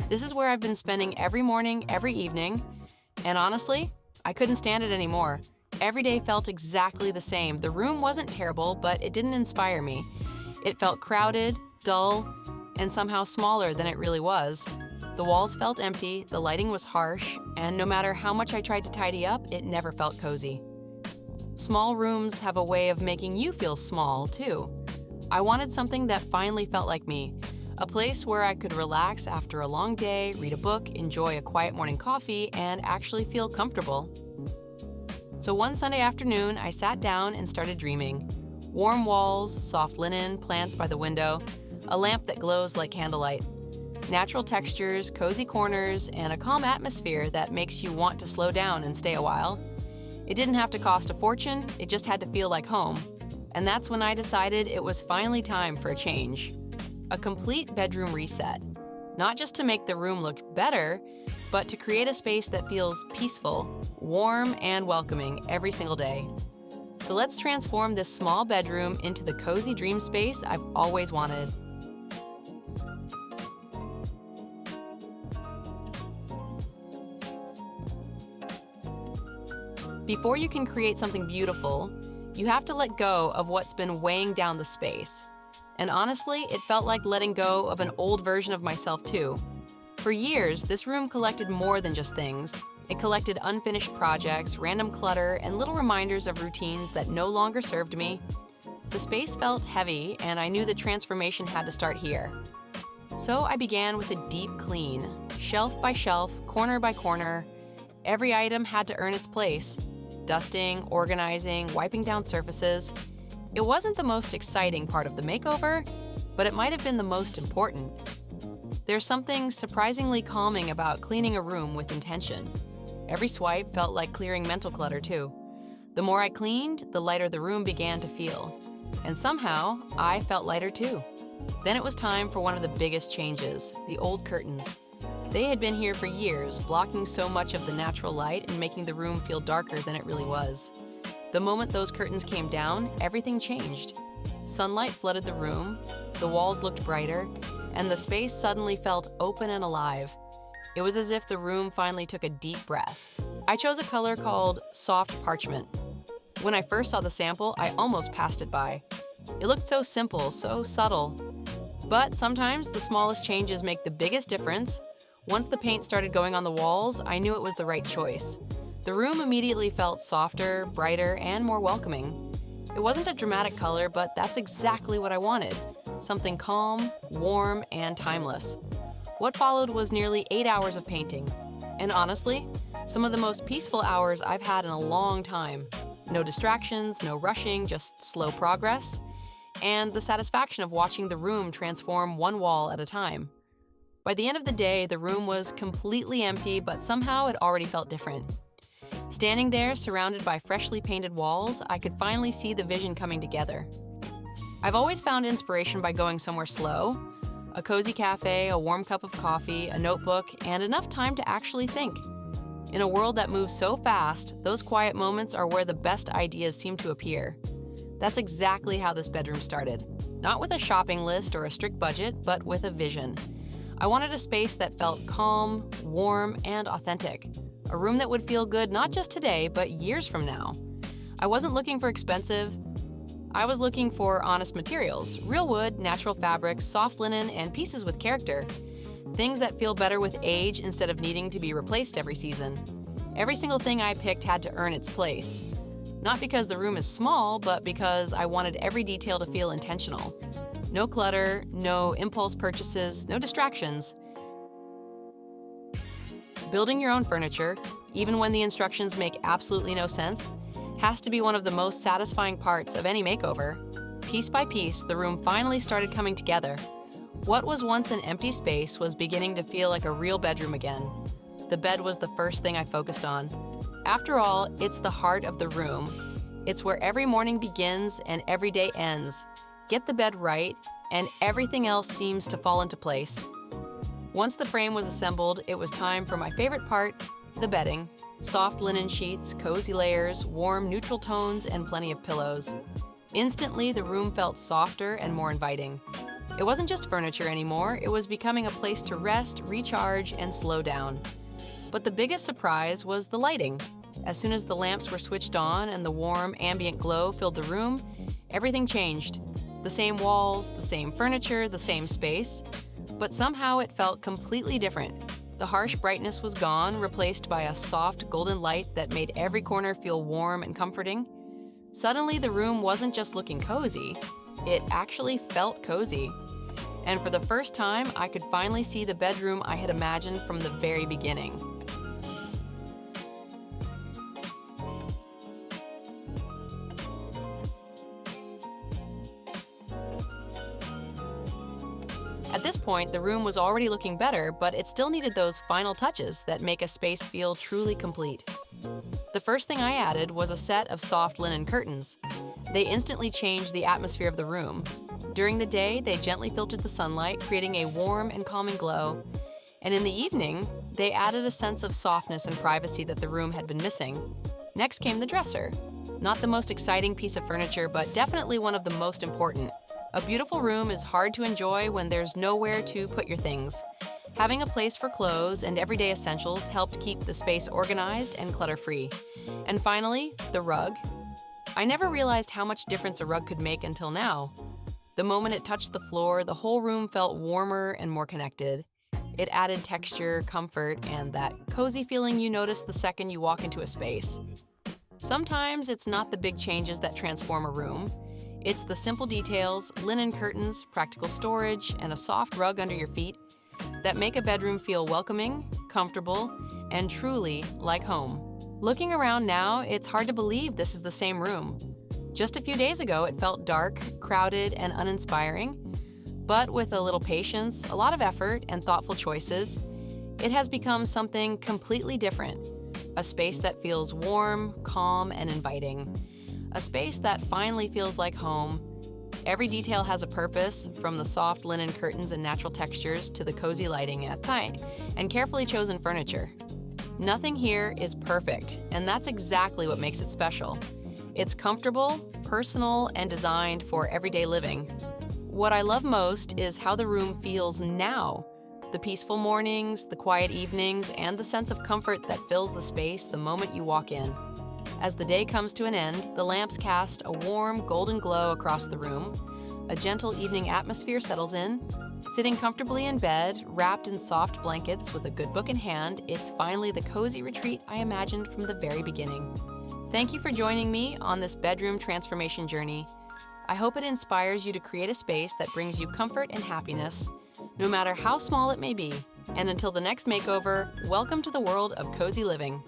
This is where I've been spending every morning, every evening, and honestly, I couldn't stand it anymore. Every day felt exactly the same. The room wasn't terrible, but it didn't inspire me. It felt crowded, dull, and somehow smaller than it really was. The walls felt empty, the lighting was harsh, and no matter how much I tried to tidy up, it never felt cozy. Small rooms have a way of making you feel small, too. I wanted something that finally felt like me, a place where I could relax after a long day, read a book, enjoy a quiet morning coffee, and actually feel comfortable. So one Sunday afternoon, I sat down and started dreaming. Warm walls, soft linen, plants by the window, a lamp that glows like candlelight. Natural textures, cozy corners, and a calm atmosphere that makes you want to slow down and stay a while. It didn't have to cost a fortune, it just had to feel like home. And that's when I decided it was finally time for a change. A complete bedroom reset. Not just to make the room look better, but to create a space that feels peaceful, warm, and welcoming every single day. So let's transform this small bedroom into the cozy dream space I've always wanted. Before you can create something beautiful, you have to let go of what's been weighing down the space. And honestly, it felt like letting go of an old version of myself too. For years, this room collected more than just things. It collected unfinished projects, random clutter, and little reminders of routines that no longer served me. The space felt heavy, and I knew the transformation had to start here. So I began with a deep clean, shelf by shelf, corner by corner. Every item had to earn its place. Dusting, organizing, wiping down surfaces. It wasn't the most exciting part of the makeover, but it might have been the most important. There's something surprisingly calming about cleaning a room with intention. Every swipe felt like clearing mental clutter too. The more I cleaned, the lighter the room began to feel. And somehow, I felt lighter too. Then it was time for one of the biggest changes, the old curtains. They had been here for years, blocking so much of the natural light and making the room feel darker than it really was. The moment those curtains came down, everything changed. Sunlight flooded the room, the walls looked brighter, and the space suddenly felt open and alive. It was as if the room finally took a deep breath. I chose a color called soft parchment. When I first saw the sample, I almost passed it by. It looked so simple, so subtle. But sometimes the smallest changes make the biggest difference. Once the paint started going on the walls, I knew it was the right choice. The room immediately felt softer, brighter, and more welcoming. It wasn't a dramatic color, but that's exactly what I wanted. Something calm, warm, and timeless. What followed was nearly 8 hours of painting. And honestly, some of the most peaceful hours I've had in a long time. No distractions, no rushing, just slow progress. And the satisfaction of watching the room transform one wall at a time. By the end of the day, the room was completely empty, but somehow it already felt different. Standing there, surrounded by freshly painted walls, I could finally see the vision coming together. I've always found inspiration by going somewhere slow. A cozy cafe, a warm cup of coffee, a notebook, and enough time to actually think. In a world that moves so fast, those quiet moments are where the best ideas seem to appear. That's exactly how this bedroom started. Not with a shopping list or a strict budget, but with a vision. I wanted a space that felt calm, warm, and authentic. A room that would feel good not just today, but years from now. I wasn't looking for expensive. I was looking for honest materials, real wood, natural fabrics, soft linen, and pieces with character. Things that feel better with age instead of needing to be replaced every season. Every single thing I picked had to earn its place. Not because the room is small, but because I wanted every detail to feel intentional. No clutter, no impulse purchases, no distractions. Building your own furniture, even when the instructions make absolutely no sense, has to be one of the most satisfying parts of any makeover. Piece by piece, the room finally started coming together. What was once an empty space was beginning to feel like a real bedroom again. The bed was the first thing I focused on. After all, it's the heart of the room. It's where every morning begins and every day ends. Get the bed right, and everything else seems to fall into place. Once the frame was assembled, it was time for my favorite part, the bedding. Soft linen sheets, cozy layers, warm neutral tones, and plenty of pillows. Instantly, the room felt softer and more inviting. It wasn't just furniture anymore, it was becoming a place to rest, recharge, and slow down. But the biggest surprise was the lighting. As soon as the lamps were switched on and the warm, ambient glow filled the room, everything changed. The same walls, the same furniture, the same space, but somehow it felt completely different. The harsh brightness was gone, replaced by a soft golden light that made every corner feel warm and comforting. Suddenly, the room wasn't just looking cozy, it actually felt cozy. And for the first time, I could finally see the bedroom I had imagined from the very beginning. At this point, the room was already looking better, but it still needed those final touches that make a space feel truly complete. The first thing I added was a set of soft linen curtains. They instantly changed the atmosphere of the room. During the day, they gently filtered the sunlight, creating a warm and calming glow. And in the evening, they added a sense of softness and privacy that the room had been missing. Next came the dresser. Not the most exciting piece of furniture, but definitely one of the most important. A beautiful room is hard to enjoy when there's nowhere to put your things. Having a place for clothes and everyday essentials helped keep the space organized and clutter-free. And finally, the rug. I never realized how much difference a rug could make until now. The moment it touched the floor, the whole room felt warmer and more connected. It added texture, comfort, and that cozy feeling you notice the second you walk into a space. Sometimes it's not the big changes that transform a room. It's the simple details, linen curtains, practical storage, and a soft rug under your feet that make a bedroom feel welcoming, comfortable, and truly like home. Looking around now, it's hard to believe this is the same room. Just a few days ago, it felt dark, crowded, and uninspiring. But with a little patience, a lot of effort, and thoughtful choices, it has become something completely different. A space that feels warm, calm, and inviting. A space that finally feels like home. Every detail has a purpose, from the soft linen curtains and natural textures to the cozy lighting at tight and carefully chosen furniture. Nothing here is perfect, and that's exactly what makes it special. It's comfortable, personal, and designed for everyday living. What I love most is how the room feels now. The peaceful mornings, the quiet evenings, and the sense of comfort that fills the space the moment you walk in. As the day comes to an end, the lamps cast a warm, golden glow across the room. A gentle evening atmosphere settles in. Sitting comfortably in bed, wrapped in soft blankets with a good book in hand, it's finally the cozy retreat I imagined from the very beginning. Thank you for joining me on this bedroom transformation journey. I hope it inspires you to create a space that brings you comfort and happiness, no matter how small it may be. And until the next makeover, welcome to the world of cozy living.